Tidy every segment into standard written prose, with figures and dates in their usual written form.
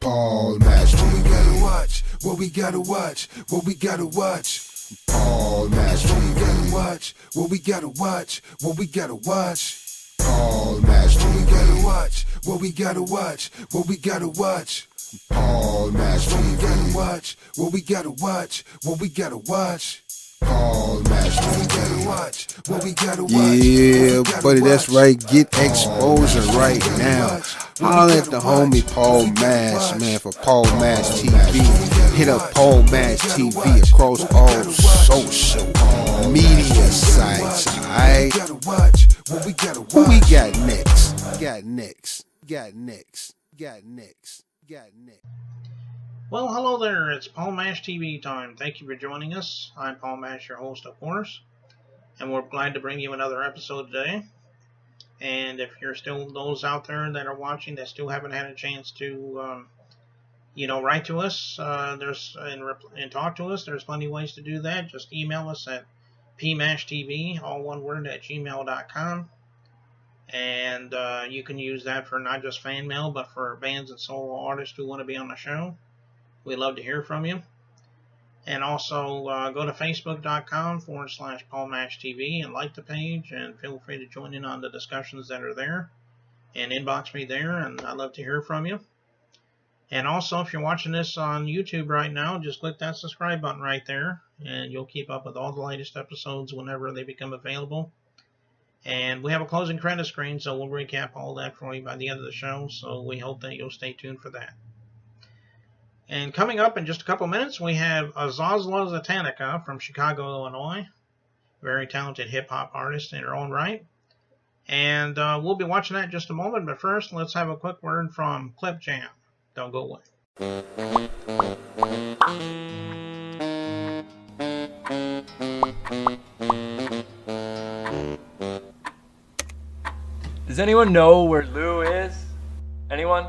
Paul Master. What we gotta watch, what we gotta watch, what we gotta watch. Paul Master. What we gotta watch, what we gotta watch, what we gotta watch. Paul Master. What we gotta watch, what we gotta watch, what we gotta watch. Paul Master. What we gotta watch, what we gotta watch, what we gotta watch. Paul Master. What we gotta watch, what we gotta watch. Yeah, buddy, that's right. Get exposure right now. Holler at the homie Paul Mash, man, for Paul Mash TV. Hit up Paul Mash TV across all social media sites, alright? Who we got next? Well, hello there. It's Paul Mash TV time. Thank you for joining us. I'm Paul Mash, your host, of course, and we're glad to bring you another episode today. And if you're still those out there that are watching that still haven't had a chance to, write to us, and talk to us, there's plenty of ways to do that. Just email us at pmashtv, all one word, at gmail.com. And you can use that for not just fan mail, but for bands and solo artists who want to be on the show. We'd love to hear from you. And also go to facebook.com/PaulMashTV and like the page, and feel free to join in on the discussions that are there and inbox me there, and I'd love to hear from you. And also, if you're watching this on YouTube right now, just click that subscribe button right there, and you'll keep up with all the latest episodes whenever they become available. And we have a closing credit screen, so we'll recap all that for you by the end of the show, so we hope that you'll stay tuned for that. And coming up in just a couple minutes, we have Azazla Zetanica from Chicago, Illinois. Very talented hip-hop artist in her own right. And we'll be watching that in just a moment, but first, let's have a quick word from Clip Jam. Don't go away. Does anyone know where Lou is? Anyone?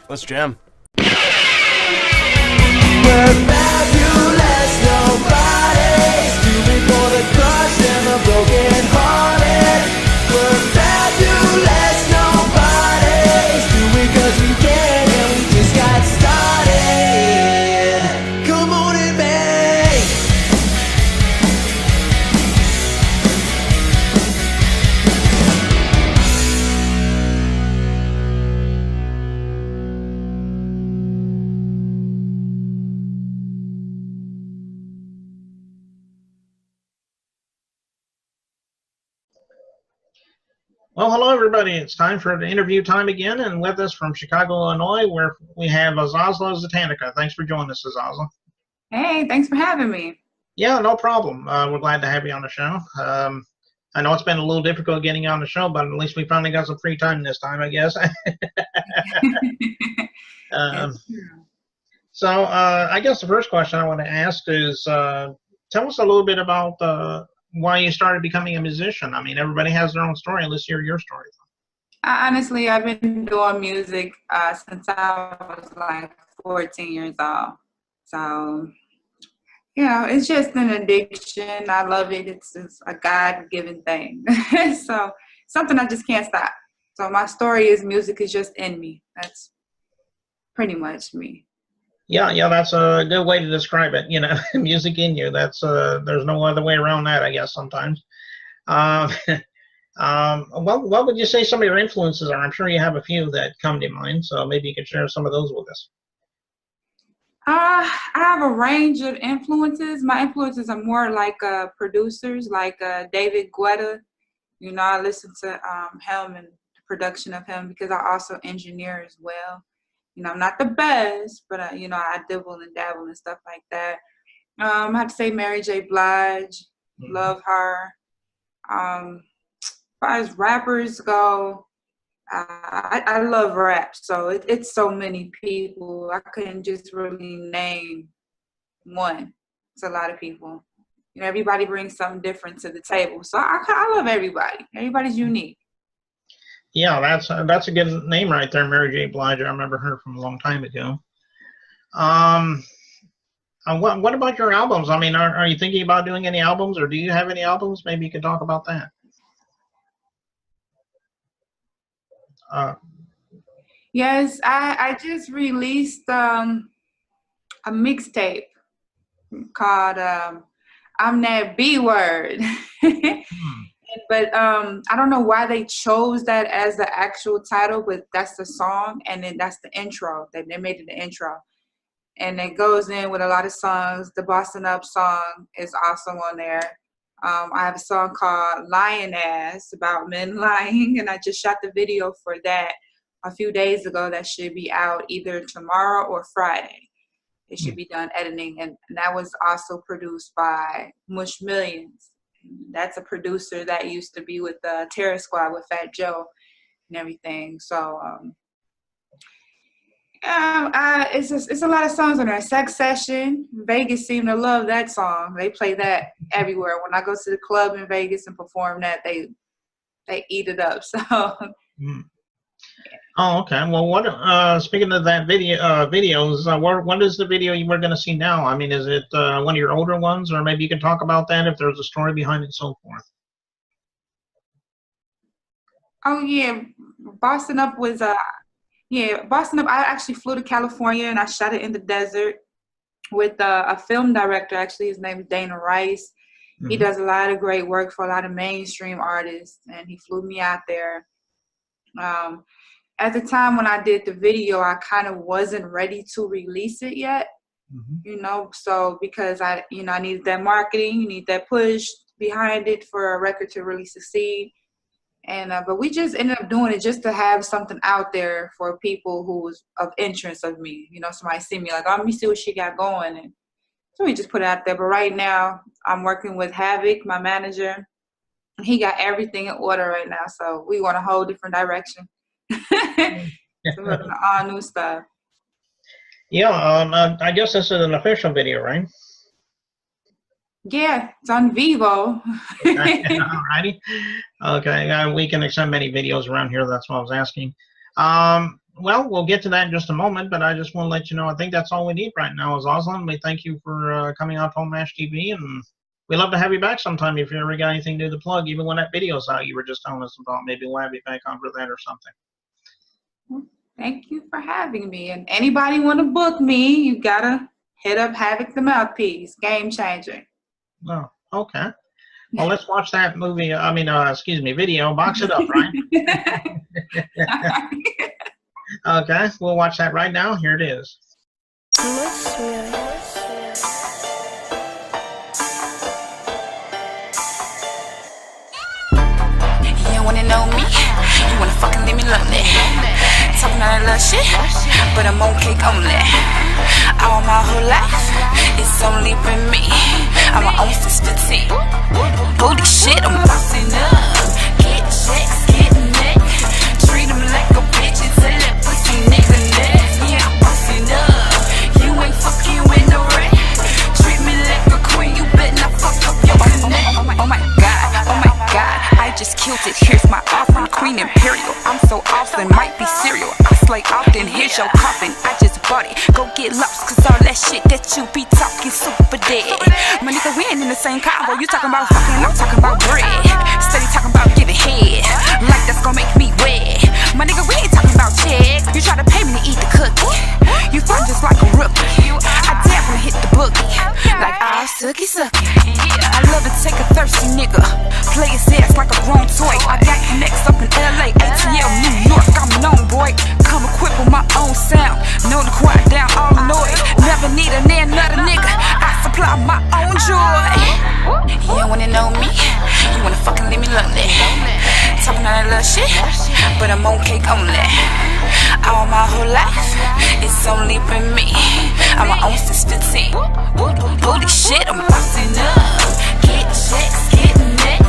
Let's jam. We're fabulous, nobody's doing for the crushed and the broken hearted. We're fabulous, nobody's doing 'cause we can, and we just got started. Come on and bang. Well, hello, everybody. It's time for the interview time again, and with us from Chicago, Illinois, where we have Azazla Zetanica. Thanks for joining us, Azazla. Hey, thanks for having me. Yeah, no problem. We're glad to have you on the show. I know it's been a little difficult getting you on the show, but at least we finally got some free time this time, I guess. So I guess the first question I want to ask is, tell us a little bit about why you started becoming a musician. I mean, everybody has their own story. Let's hear your story. Honestly, I've been doing music since I was like 14 years old. So, it's just an addiction. I love it. It's a God-given thing. So, something I just can't stop. So, my story is music is just in me. That's pretty much me. Yeah, that's a good way to describe it. Music in you. That's there's no other way around that, I guess. Sometimes. What would you say some of your influences are? I'm sure you have a few that come to mind, so maybe you could share some of those with us. I have a range of influences. My influences are more like producers, like David Guetta. I listen to him and the production of him because I also engineer as well. I'm not the best, but I dibble and dabble and stuff like that. I have to say Mary J. Blige, love her. As far as rappers go, I love rap, so it's so many people. I couldn't just really name one. It's a lot of people. Everybody brings something different to the table, so I love everybody. Everybody's unique. Yeah, that's a good name right there, Mary J. Blige. I remember her from a long time ago. Um, what about your albums? I mean, are you thinking about doing any albums, or do you have any albums? Maybe you could talk about that. Uh, Yes, I just released a mixtape called I'm That B Word. But I don't know why they chose that as the actual title, but that's the song, and then that's the intro. They made it the intro. And it goes in with a lot of songs. The Boston Up song is also on there. I have a song called Lion Ass about men lying, and I just shot the video for that a few days ago. That should be out either tomorrow or Friday. It should be done editing, and that was also produced by Mush Millions. That's a producer that used to be with the Terror Squad with Fat Joe and everything. So it's a lot of songs on there. Sex Session. Vegas seem to love that song. They play that everywhere. When I go to the club in Vegas and perform that, they eat it up. So. Oh, okay. Well, what? Speaking of that videos, what is the video you were going to see now? I mean, is it one of your older ones, or maybe you can talk about that if there's a story behind it, so forth. Oh yeah, Boston Up was Boston Up. I actually flew to California and I shot it in the desert with a film director. Actually, his name is Dana Rice. He does a lot of great work for a lot of mainstream artists, and he flew me out there. At the time when I did the video, I kind of wasn't ready to release it yet, so because I needed that marketing, you need that push behind it for a record to really succeed. And but we just ended up doing it just to have something out there for people who was of interest of me. Somebody see me like, oh, let me see what she got going. And so we just put it out there. But right now, I'm working with Havoc, my manager. He got everything in order right now. So we want a whole different direction. So we're doing all new stuff. Yeah, I guess this is an official video, right? Yeah, it's on Vivo. Alrighty. Okay, we can accept many videos around here. That's what I was asking. Well, we'll get to that in just a moment, but I just want to let you know, I think that's all we need right now is Azazla. We thank you for coming out to Home Mash TV, and we'd love to have you back sometime if you ever got anything to plug, even when that video's out you were just telling us about. Maybe we'll have you back on for that or something. Thank you for having me. And anybody want to book me, you got to hit up Havoc the Mouthpiece. Game changer. Oh, okay. Well, let's watch that movie. Video. Box it up, right? Okay, we'll watch that right now. Here it is. You wanna know me? You wanna fucking leave me lonely? Talking all that little shit, but I'm on cake only. All my whole life, it's only been me. I'm my own since 15. Holy shit, I'm bossing up. Get checks, get neck. Treat them like a bitch until that pussy nigga next. Yeah, I'm bossing up. You ain't fucking with no rat. Treat me like a queen, you better not fuck up your connect. Oh my god, I just killed it. Here's my offering, Queen Imperial. I'm so awesome, might be cereal. I slay often, here's your coffin. I just bought it. Go get lost, cause all that shit that you be talking super dead. My nigga, we ain't in the same combo. You talking about fucking, I'm talking about bread. Steady talking about giving head, like that's gonna make me wet. My nigga, we ain't talking about checks. You try to pay me to eat the cookie. You fun just like a rookie. I definitely hit the boogie, like all sucky. I love to take a thirsty nigga, play his ass like a grown toy. I got connects up in LA, ATL, New York. I'm known, boy. Come equipped with my own sound. Know to quiet down all the noise. Never need another nigga. I supply my own joy. You don't wanna know me? You wanna fucking leave me lonely? Talking all that little shit, but I'm on cake only. All my whole life, it's only been me. I'm my own since 15. Holy shit, I'm bossing up. Get checks, get neck.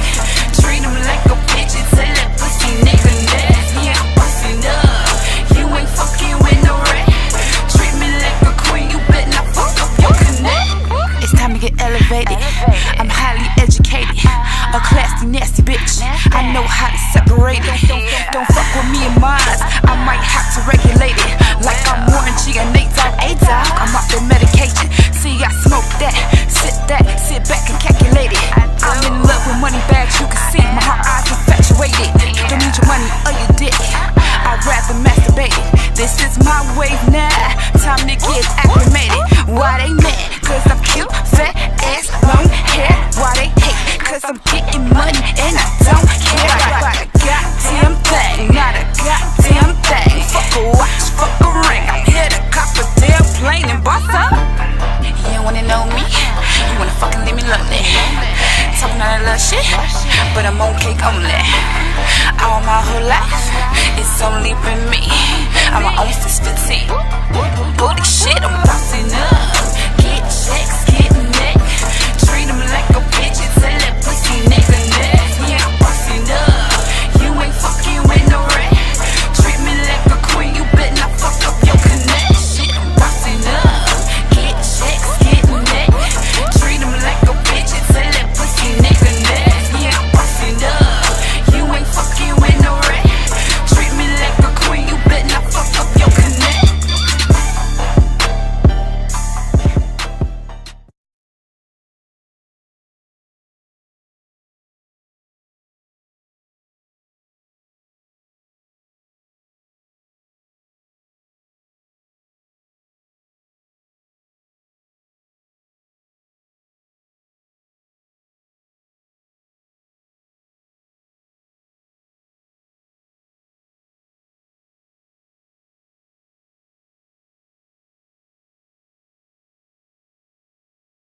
Treat them like a bitch until that pussy nigga next. Yeah, I'm bossing up. You ain't fucking with no rat. Treat me like a queen, you better not fuck up your connect. It's time to get elevated. I'm highly educated, a classy, nasty bitch. I know how to separate it. Don't fuck with This is my wave now, time to get acclimated. Why they mad? Cause I'm cute, fat ass, long hair. Why they hate? Cause I'm getting money and I don't care.